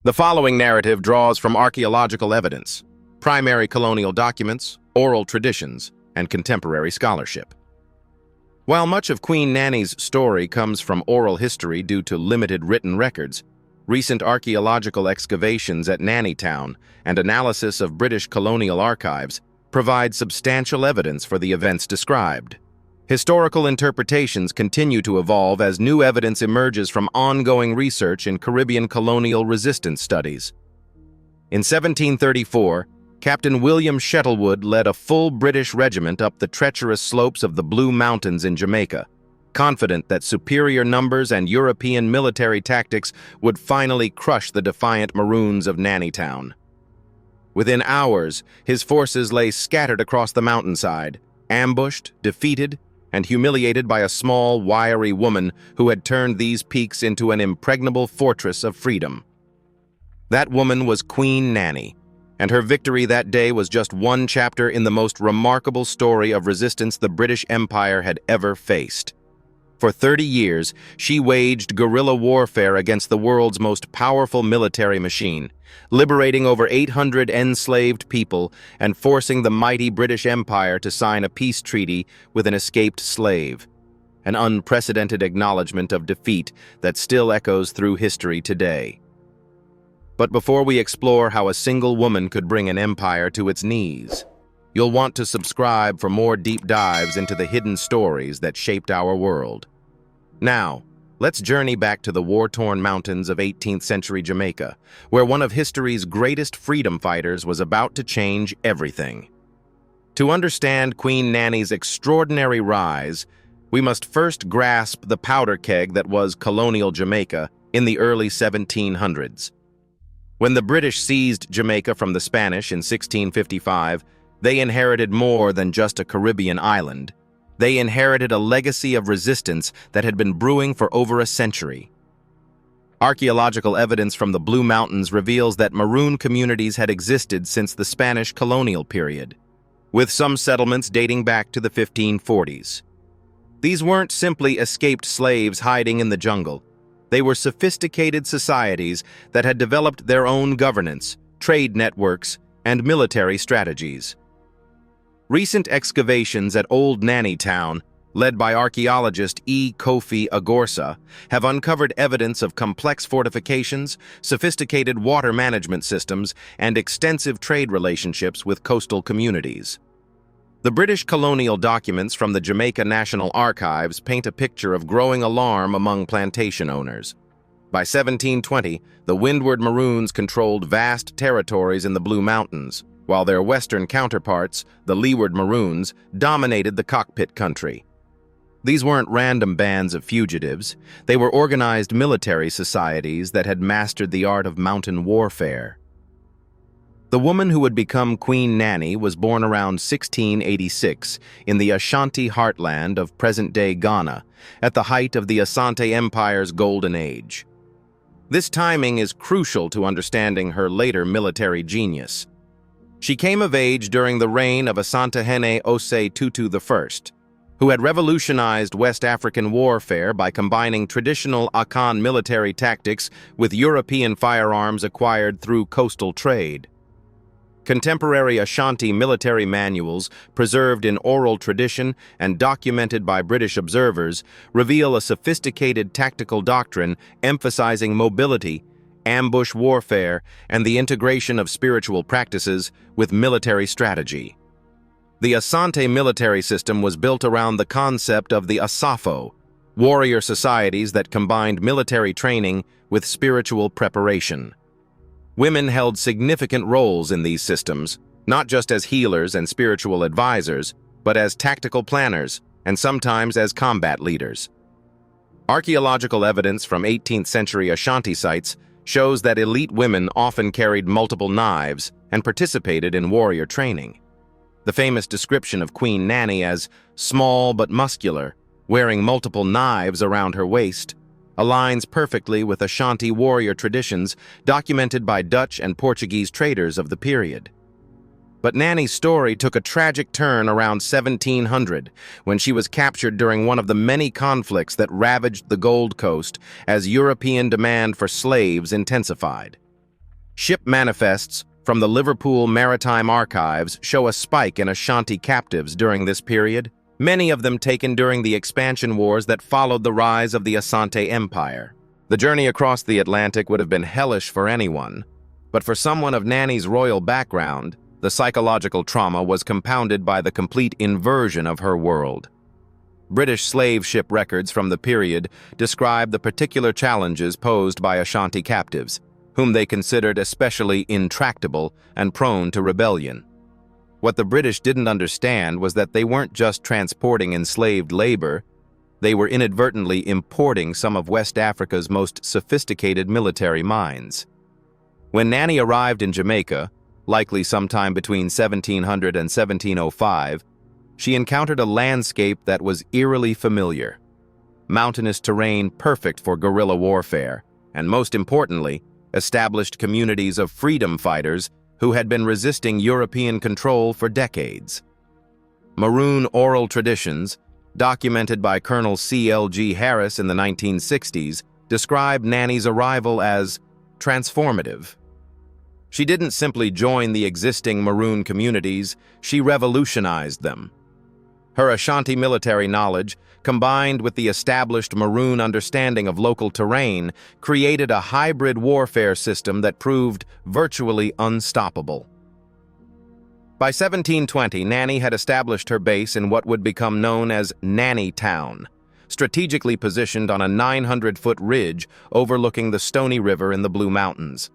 The following narrative draws from archaeological evidence, primary colonial documents, oral traditions, and contemporary scholarship. While much of Queen Nanny's story comes from oral history due to limited written records, recent archaeological excavations at Nanny Town and analysis of British colonial archives provide substantial evidence for the events described. Historical interpretations continue to evolve as new evidence emerges from ongoing research in Caribbean colonial resistance studies. In 1734, Captain William Shuttlewood led a full British regiment up the treacherous slopes of the Blue Mountains in Jamaica, confident that superior numbers and European military tactics would finally crush the defiant Maroons of Nanny Town. Within hours, his forces lay scattered across the mountainside, ambushed, defeated, and humiliated by a small, wiry woman who had turned these peaks into an impregnable fortress of freedom. That woman was Queen Nanny, and her victory that day was just one chapter in the most remarkable story of resistance the British Empire had ever faced. For 30 years, she waged guerrilla warfare against the world's most powerful military machine, liberating over 800 enslaved people and forcing the mighty British Empire to sign a peace treaty with an escaped slave, an unprecedented acknowledgement of defeat that still echoes through history today. But before we explore how a single woman could bring an empire to its knees, you'll want to subscribe for more deep dives into the hidden stories that shaped our world. Now, let's journey back to the war-torn mountains of 18th century Jamaica, where one of history's greatest freedom fighters was about to change everything. To understand Queen Nanny's extraordinary rise, we must first grasp the powder keg that was colonial Jamaica in the early 1700s. When the British seized Jamaica from the Spanish in 1655, they inherited more than just a Caribbean island. They inherited a legacy of resistance that had been brewing for over a century. Archaeological evidence from the Blue Mountains reveals that Maroon communities had existed since the Spanish colonial period, with some settlements dating back to the 1540s. These weren't simply escaped slaves hiding in the jungle. They were sophisticated societies that had developed their own governance, trade networks, and military strategies. Recent excavations at Old Nanny Town, led by archaeologist E. Kofi Agorsa, have uncovered evidence of complex fortifications, sophisticated water management systems, and extensive trade relationships with coastal communities. The British colonial documents from the Jamaica National Archives paint a picture of growing alarm among plantation owners. By 1720, the Windward Maroons controlled vast territories in the Blue Mountains, while their western counterparts, the Leeward Maroons, dominated the cockpit country. These weren't random bands of fugitives. They were organized military societies that had mastered the art of mountain warfare. The woman who would become Queen Nanny was born around 1686 in the Ashanti heartland of present-day Ghana, at the height of the Asante Empire's golden age. This timing is crucial to understanding her later military genius. She came of age during the reign of Asantehene Osei Tutu I, who had revolutionized West African warfare by combining traditional Akan military tactics with European firearms acquired through coastal trade. Contemporary Ashanti military manuals, preserved in oral tradition and documented by British observers, reveal a sophisticated tactical doctrine emphasizing mobility, ambush warfare, and the integration of spiritual practices with military strategy. The Asante military system was built around the concept of the Asafo, warrior societies that combined military training with spiritual preparation. Women held significant roles in these systems, not just as healers and spiritual advisors, but as tactical planners and sometimes as combat leaders. Archaeological evidence from 18th century Ashanti sites shows that elite women often carried multiple knives and participated in warrior training. The famous description of Queen Nanny as small but muscular, wearing multiple knives around her waist, aligns perfectly with Ashanti warrior traditions documented by Dutch and Portuguese traders of the period. But Nanny's story took a tragic turn around 1700 when she was captured during one of the many conflicts that ravaged the Gold Coast as European demand for slaves intensified. Ship manifests from the Liverpool Maritime Archives show a spike in Ashanti captives during this period, many of them taken during the expansion wars that followed the rise of the Asante Empire. The journey across the Atlantic would have been hellish for anyone, but for someone of Nanny's royal background, the psychological trauma was compounded by the complete inversion of her world. British slave ship records from the period describe the particular challenges posed by Ashanti captives, whom they considered especially intractable and prone to rebellion. What the British didn't understand was that they weren't just transporting enslaved labor, they were inadvertently importing some of West Africa's most sophisticated military minds. When Nanny arrived in Jamaica, likely sometime between 1700 and 1705, she encountered a landscape that was eerily familiar. Mountainous terrain perfect for guerrilla warfare, and most importantly, established communities of freedom fighters who had been resisting European control for decades. Maroon oral traditions, documented by Colonel C.L.G. Harris in the 1960s, describe Nanny's arrival as transformative. She didn't simply join the existing Maroon communities, she revolutionized them. Her Ashanti military knowledge, combined with the established Maroon understanding of local terrain, created a hybrid warfare system that proved virtually unstoppable. By 1720, Nanny had established her base in what would become known as Nanny Town, strategically positioned on a 900-foot ridge overlooking the Stony River in the Blue Mountains.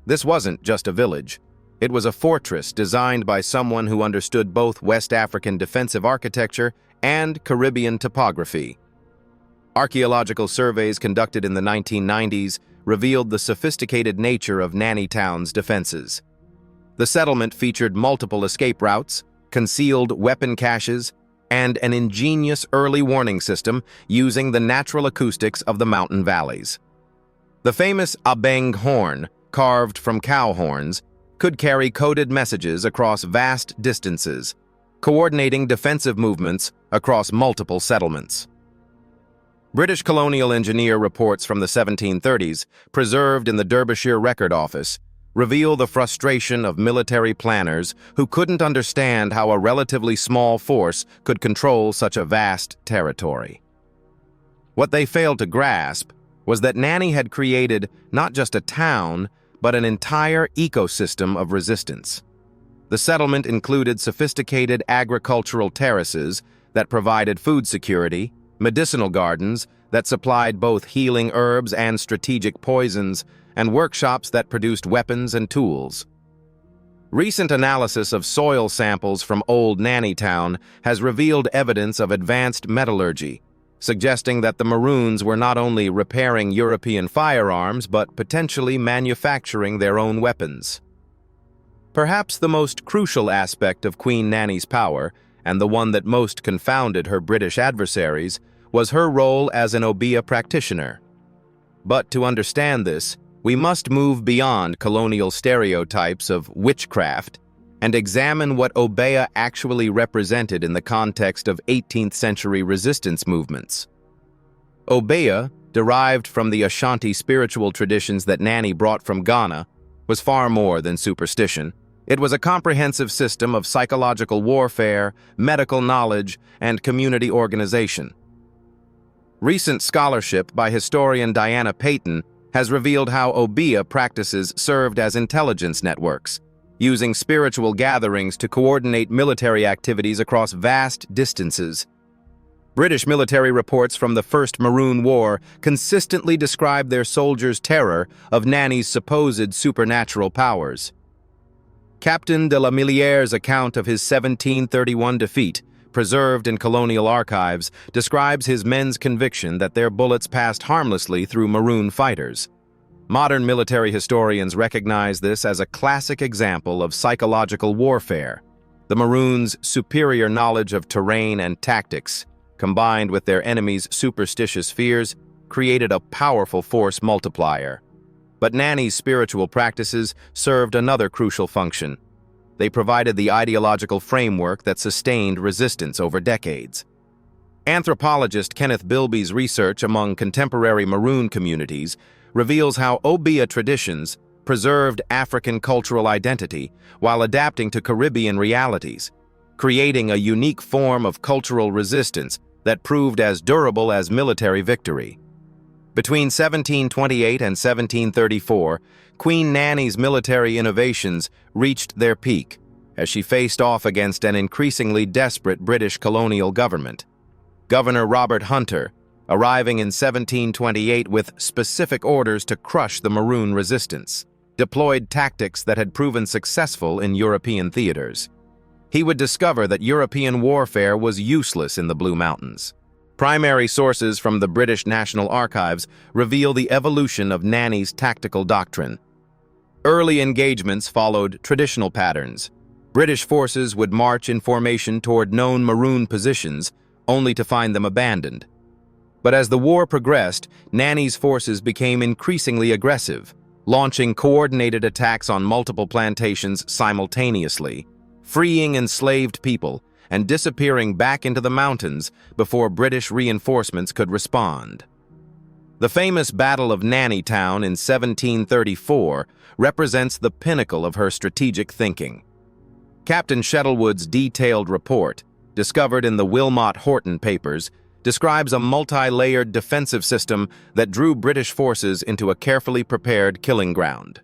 This wasn't just a village. It was a fortress designed by someone who understood both West African defensive architecture and Caribbean topography. Archaeological surveys conducted in the 1990s revealed the sophisticated nature of Nanny Town's defenses. The settlement featured multiple escape routes, concealed weapon caches, and an ingenious early warning system using the natural acoustics of the mountain valleys. The famous Abeng horn, carved from cow horns, could carry coded messages across vast distances, coordinating defensive movements across multiple settlements. British colonial engineer reports from the 1730s, preserved in the Derbyshire Record Office, reveal the frustration of military planners who couldn't understand how a relatively small force could control such a vast territory. What they failed to grasp was that Nanny had created not just a town, but an entire ecosystem of resistance. The settlement included sophisticated agricultural terraces that provided food security, medicinal gardens that supplied both healing herbs and strategic poisons, and workshops that produced weapons and tools. Recent analysis of soil samples from old Nanny Town has revealed evidence of advanced metallurgy, suggesting that the Maroons were not only repairing European firearms but potentially manufacturing their own weapons. Perhaps the most crucial aspect of Queen Nanny's power, and the one that most confounded her British adversaries, was her role as an Obeah practitioner. But to understand this, we must move beyond colonial stereotypes of witchcraft and examine what Obeah actually represented in the context of 18th century resistance movements. Obeah, derived from the Ashanti spiritual traditions that Nanny brought from Ghana, was far more than superstition. It was a comprehensive system of psychological warfare, medical knowledge, and community organization. Recent scholarship by historian Diana Payton has revealed how Obeah practices served as intelligence networks, using spiritual gatherings to coordinate military activities across vast distances. British military reports from the First Maroon War consistently describe their soldiers' terror of Nanny's supposed supernatural powers. Captain de la Milliere's account of his 1731 defeat, preserved in colonial archives, describes his men's conviction that their bullets passed harmlessly through Maroon fighters. Modern military historians recognize this as a classic example of psychological warfare. The Maroons' superior knowledge of terrain and tactics, combined with their enemies' superstitious fears, created a powerful force multiplier. But Nanny's spiritual practices served another crucial function. They provided the ideological framework that sustained resistance over decades. Anthropologist Kenneth Bilby's research among contemporary Maroon communities reveals how Obeah traditions, preserved African cultural identity while adapting to Caribbean realities, creating a unique form of cultural resistance that proved as durable as military victory. Between 1728 and 1734, Queen Nanny's military innovations reached their peak as she faced off against an increasingly desperate British colonial government. Governor Robert Hunter, arriving in 1728 with specific orders to crush the Maroon resistance, deployed tactics that had proven successful in European theaters. He would discover that European warfare was useless in the Blue Mountains. Primary sources from the British National Archives reveal the evolution of Nanny's tactical doctrine. Early engagements followed traditional patterns. British forces would march in formation toward known Maroon positions, only to find them abandoned. But as the war progressed, Nanny's forces became increasingly aggressive, launching coordinated attacks on multiple plantations simultaneously, freeing enslaved people and disappearing back into the mountains before British reinforcements could respond. The famous Battle of Nanny Town in 1734 represents the pinnacle of her strategic thinking. Captain Shuttlewood's detailed report, discovered in the Wilmot Horton papers, describes a multi-layered defensive system that drew British forces into a carefully prepared killing ground.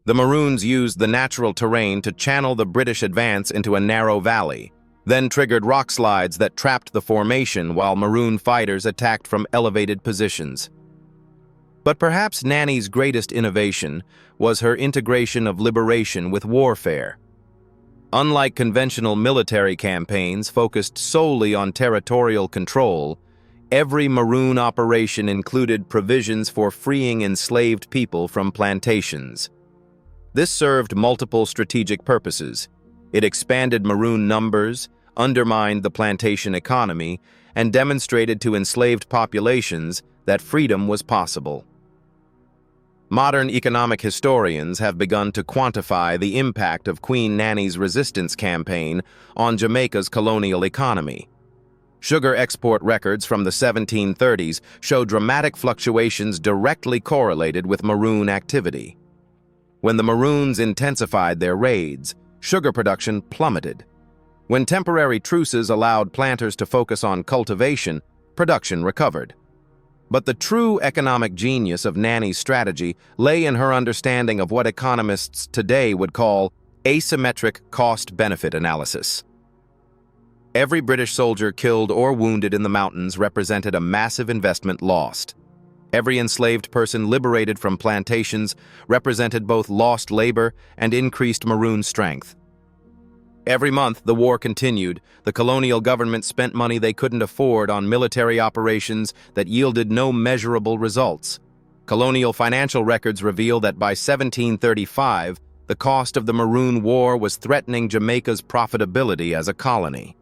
The Maroons used the natural terrain to channel the British advance into a narrow valley, then triggered rock slides that trapped the formation while Maroon fighters attacked from elevated positions. But perhaps Nanny's greatest innovation was her integration of liberation with warfare. Unlike conventional military campaigns focused solely on territorial control, every Maroon operation included provisions for freeing enslaved people from plantations. This served multiple strategic purposes. It expanded Maroon numbers, undermined the plantation economy, and demonstrated to enslaved populations that freedom was possible. Modern economic historians have begun to quantify the impact of Queen Nanny's resistance campaign on Jamaica's colonial economy. Sugar export records from the 1730s show dramatic fluctuations directly correlated with Maroon activity. When the Maroons intensified their raids, sugar production plummeted. When temporary truces allowed planters to focus on cultivation, production recovered. But the true economic genius of Nanny's strategy lay in her understanding of what economists today would call asymmetric cost-benefit analysis. Every British soldier killed or wounded in the mountains represented a massive investment lost. Every enslaved person liberated from plantations represented both lost labor and increased Maroon strength. Every month the war continued, the colonial government spent money they couldn't afford on military operations that yielded no measurable results. Colonial financial records reveal that by 1735, the cost of the Maroon War was threatening Jamaica's profitability as a colony.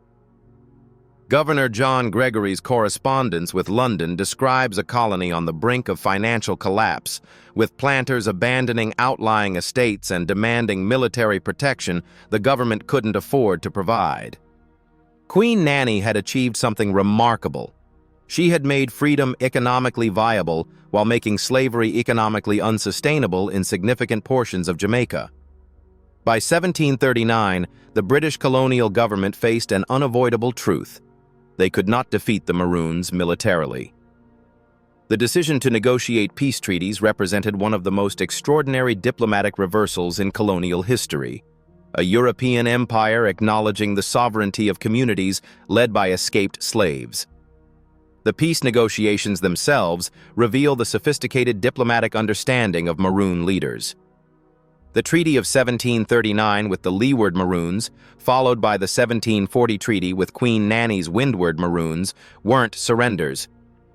Governor John Gregory's correspondence with London describes a colony on the brink of financial collapse, with planters abandoning outlying estates and demanding military protection the government couldn't afford to provide. Queen Nanny had achieved something remarkable. She had made freedom economically viable while making slavery economically unsustainable in significant portions of Jamaica. By 1739, the British colonial government faced an unavoidable truth. They could not defeat the Maroons militarily. The decision to negotiate peace treaties represented one of the most extraordinary diplomatic reversals in colonial history. A European empire acknowledging the sovereignty of communities led by escaped slaves. The peace negotiations themselves reveal the sophisticated diplomatic understanding of Maroon leaders. The Treaty of 1739 with the Leeward Maroons, followed by the 1740 treaty with Queen Nanny's Windward Maroons, weren't surrenders.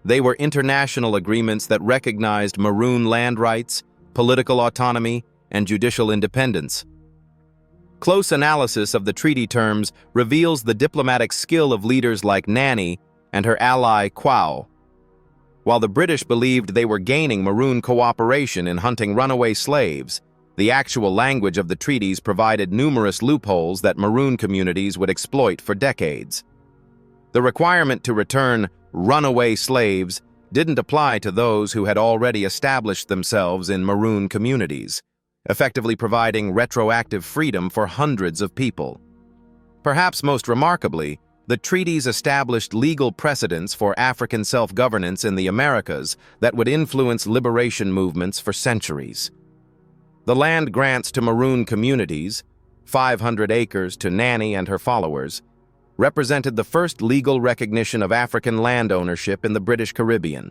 They were international agreements that recognized Maroon land rights, political autonomy, and judicial independence. Close analysis of the treaty terms reveals the diplomatic skill of leaders like Nanny and her ally Quao. While the British believed they were gaining Maroon cooperation in hunting runaway slaves, the actual language of the treaties provided numerous loopholes that Maroon communities would exploit for decades. The requirement to return runaway slaves didn't apply to those who had already established themselves in Maroon communities. effectively providing retroactive freedom for hundreds of people. Perhaps most remarkably, the treaties established legal precedents for African self-governance in the Americas that would influence liberation movements for centuries. The land grants to Maroon communities, 500 acres to Nanny and her followers, represented the first legal recognition of African land ownership in the British Caribbean.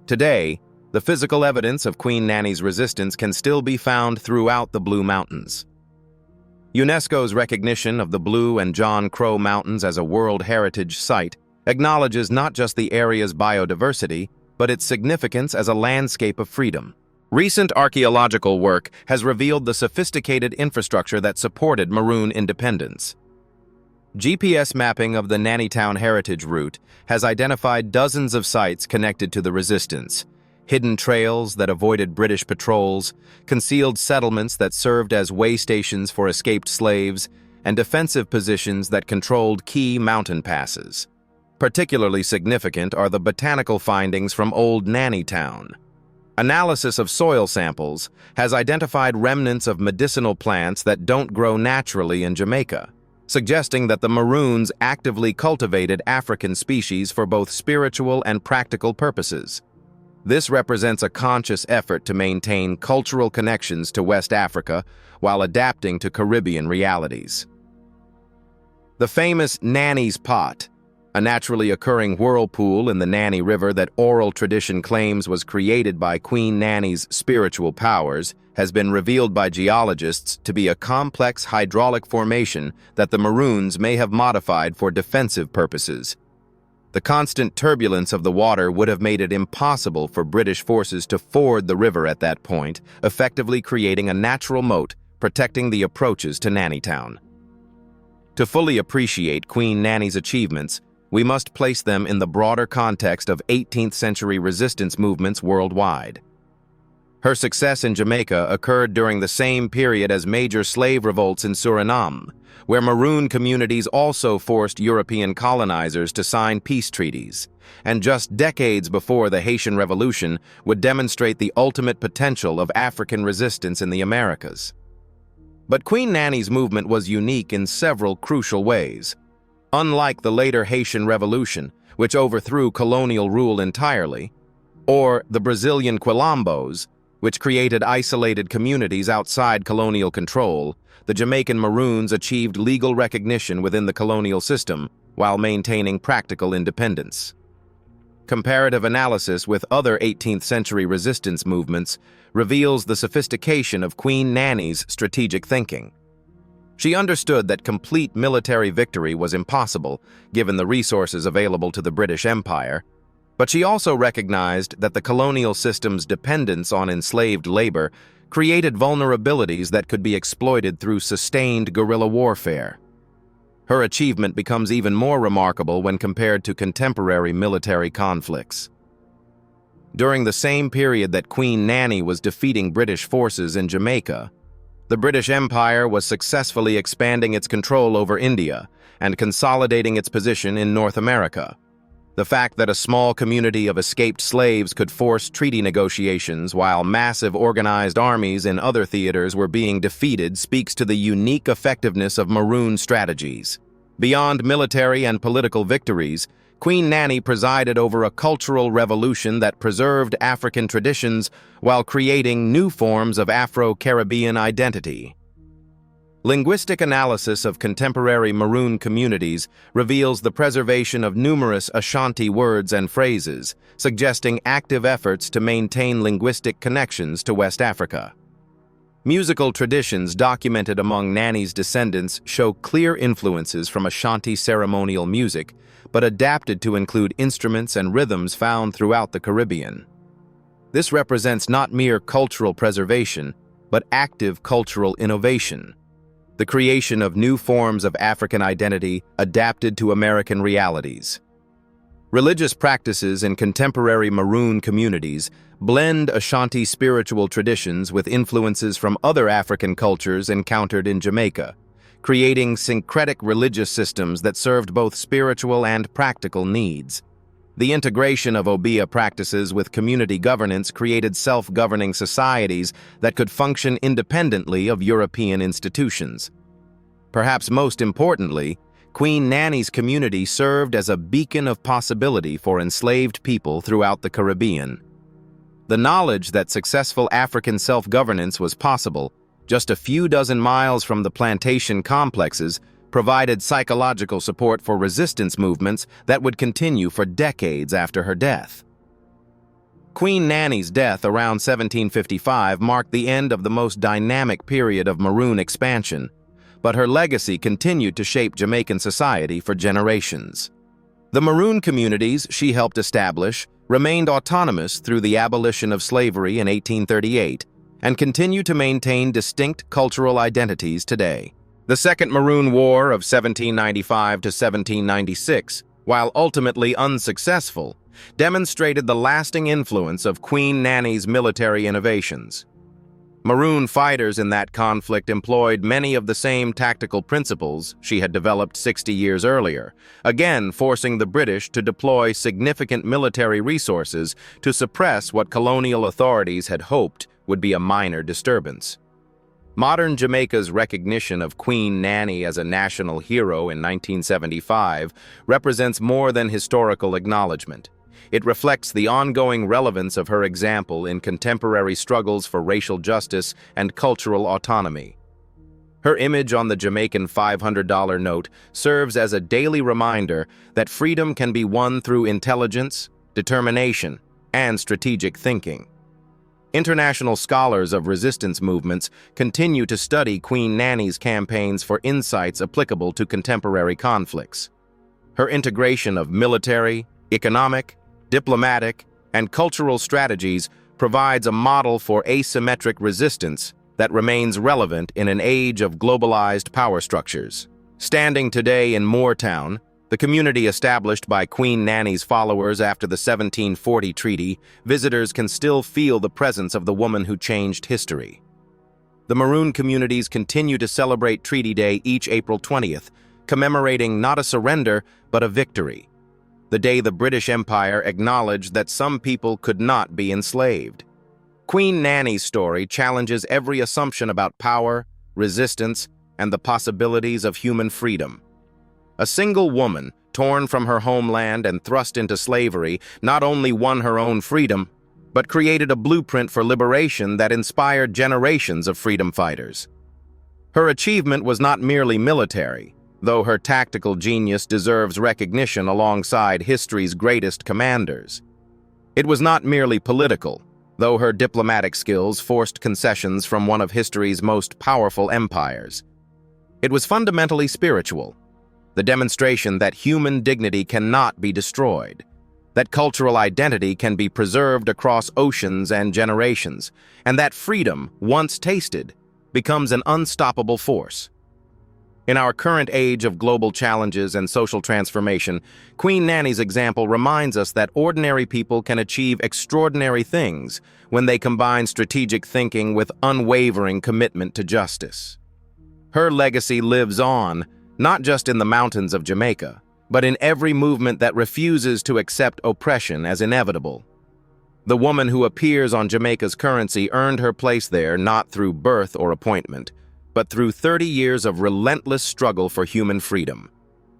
Today, the physical evidence of Queen Nanny's resistance can still be found throughout the Blue Mountains. UNESCO's recognition of the Blue and John Crow Mountains as a World Heritage Site acknowledges not just the area's biodiversity, but its significance as a landscape of freedom. Recent archaeological work has revealed the sophisticated infrastructure that supported Maroon independence. GPS mapping of the Nanny Town heritage route has identified dozens of sites connected to the resistance, hidden trails that avoided British patrols, concealed settlements that served as way stations for escaped slaves, and defensive positions that controlled key mountain passes. Particularly significant are the botanical findings from old Nanny Town. Analysis of soil samples has identified remnants of medicinal plants that don't grow naturally in Jamaica, suggesting that the Maroons actively cultivated African species for both spiritual and practical purposes. This represents a conscious effort to maintain cultural connections to West Africa while adapting to Caribbean realities. The famous Nanny's Pot, a naturally occurring whirlpool in the Nanny River that oral tradition claims was created by Queen Nanny's spiritual powers, has been revealed by geologists to be a complex hydraulic formation that the Maroons may have modified for defensive purposes. The constant turbulence of the water would have made it impossible for British forces to ford the river at that point, effectively creating a natural moat protecting the approaches to Nanny Town. To fully appreciate Queen Nanny's achievements, we must place them in the broader context of 18th-century resistance movements worldwide. Her success in Jamaica occurred during the same period as major slave revolts in Suriname, where Maroon communities also forced European colonizers to sign peace treaties, and just decades before the Haitian Revolution would demonstrate the ultimate potential of African resistance in the Americas. But Queen Nanny's movement was unique in several crucial ways. Unlike the later Haitian Revolution, which overthrew colonial rule entirely, or the Brazilian Quilombos, which created isolated communities outside colonial control, the Jamaican Maroons achieved legal recognition within the colonial system while maintaining practical independence. Comparative analysis with other 18th-century resistance movements reveals the sophistication of Queen Nanny's strategic thinking. She understood that complete military victory was impossible, given the resources available to the British Empire, but she also recognized that the colonial system's dependence on enslaved labor created vulnerabilities that could be exploited through sustained guerrilla warfare. Her achievement becomes even more remarkable when compared to contemporary military conflicts. During the same period that Queen Nanny was defeating British forces in Jamaica, the British Empire was successfully expanding its control over India and consolidating its position in North America. The fact that a small community of escaped slaves could force treaty negotiations while massive organized armies in other theaters were being defeated speaks to the unique effectiveness of Maroon strategies. Beyond military and political victories, Queen Nanny presided over a cultural revolution that preserved African traditions while creating new forms of Afro-Caribbean identity. Linguistic analysis of contemporary Maroon communities reveals the preservation of numerous Ashanti words and phrases, suggesting active efforts to maintain linguistic connections to West Africa. Musical traditions documented among Nanny's descendants show clear influences from Ashanti ceremonial music, but adapted to include instruments and rhythms found throughout the Caribbean. This represents not mere cultural preservation, but active cultural innovation, the creation of new forms of African identity adapted to American realities. Religious practices in contemporary Maroon communities blend Ashanti spiritual traditions with influences from other African cultures encountered in Jamaica, creating syncretic religious systems that served both spiritual and practical needs. The integration of Obeah practices with community governance created self-governing societies that could function independently of European institutions. Perhaps most importantly, Queen Nanny's community served as a beacon of possibility for enslaved people throughout the Caribbean. The knowledge that successful African self-governance was possible, just a few dozen miles from the plantation complexes, provided psychological support for resistance movements that would continue for decades after her death. Queen Nanny's death around 1755 marked the end of the most dynamic period of Maroon expansion, but her legacy continued to shape Jamaican society for generations. The Maroon communities she helped establish remained autonomous through the abolition of slavery in 1838 and continue to maintain distinct cultural identities today. The Second Maroon War of 1795 to 1796, while ultimately unsuccessful, demonstrated the lasting influence of Queen Nanny's military innovations. Maroon fighters in that conflict employed many of the same tactical principles she had developed 60 years earlier, again forcing the British to deploy significant military resources to suppress what colonial authorities had hoped would be a minor disturbance. Modern Jamaica's recognition of Queen Nanny as a national hero in 1975 represents more than historical acknowledgement. It reflects the ongoing relevance of her example in contemporary struggles for racial justice and cultural autonomy. Her image on the Jamaican $500 note serves as a daily reminder that freedom can be won through intelligence, determination, and strategic thinking. International scholars of resistance movements continue to study Queen Nanny's campaigns for insights applicable to contemporary conflicts. Her integration of military, economic, diplomatic, and cultural strategies provides a model for asymmetric resistance that remains relevant in an age of globalized power structures. Standing today in Moortown, the community established by Queen Nanny's followers after the 1740 treaty, visitors can still feel the presence of the woman who changed history. The Maroon communities continue to celebrate Treaty Day each April 20th, commemorating not a surrender, but a victory. The day the British Empire acknowledged that some people could not be enslaved. Queen Nanny's story challenges every assumption about power, resistance, and the possibilities of human freedom. A single woman, torn from her homeland and thrust into slavery, not only won her own freedom, but created a blueprint for liberation that inspired generations of freedom fighters. Her achievement was not merely military, though her tactical genius deserves recognition alongside history's greatest commanders. It was not merely political, though her diplomatic skills forced concessions from one of history's most powerful empires. It was fundamentally spiritual, the demonstration that human dignity cannot be destroyed, that cultural identity can be preserved across oceans and generations, and that freedom, once tasted, becomes an unstoppable force. In our current age of global challenges and social transformation, Queen Nanny's example reminds us that ordinary people can achieve extraordinary things when they combine strategic thinking with unwavering commitment to justice. Her legacy lives on, not just in the mountains of Jamaica, but in every movement that refuses to accept oppression as inevitable. The woman who appears on Jamaica's currency earned her place there not through birth or appointment, but through 30 years of relentless struggle for human freedom.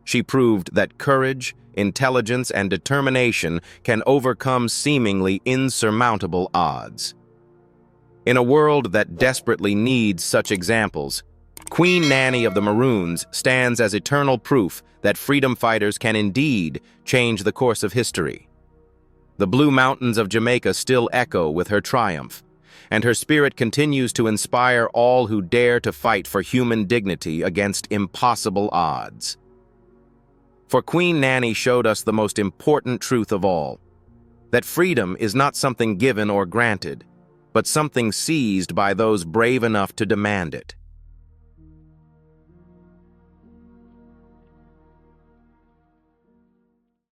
She proved that courage, intelligence, and determination can overcome seemingly insurmountable odds. In a world that desperately needs such examples, Queen Nanny of the Maroons stands as eternal proof that freedom fighters can indeed change the course of history. The Blue Mountains of Jamaica still echo with her triumph, and her spirit continues to inspire all who dare to fight for human dignity against impossible odds. For Queen Nanny showed us the most important truth of all, that freedom is not something given or granted, but something seized by those brave enough to demand it.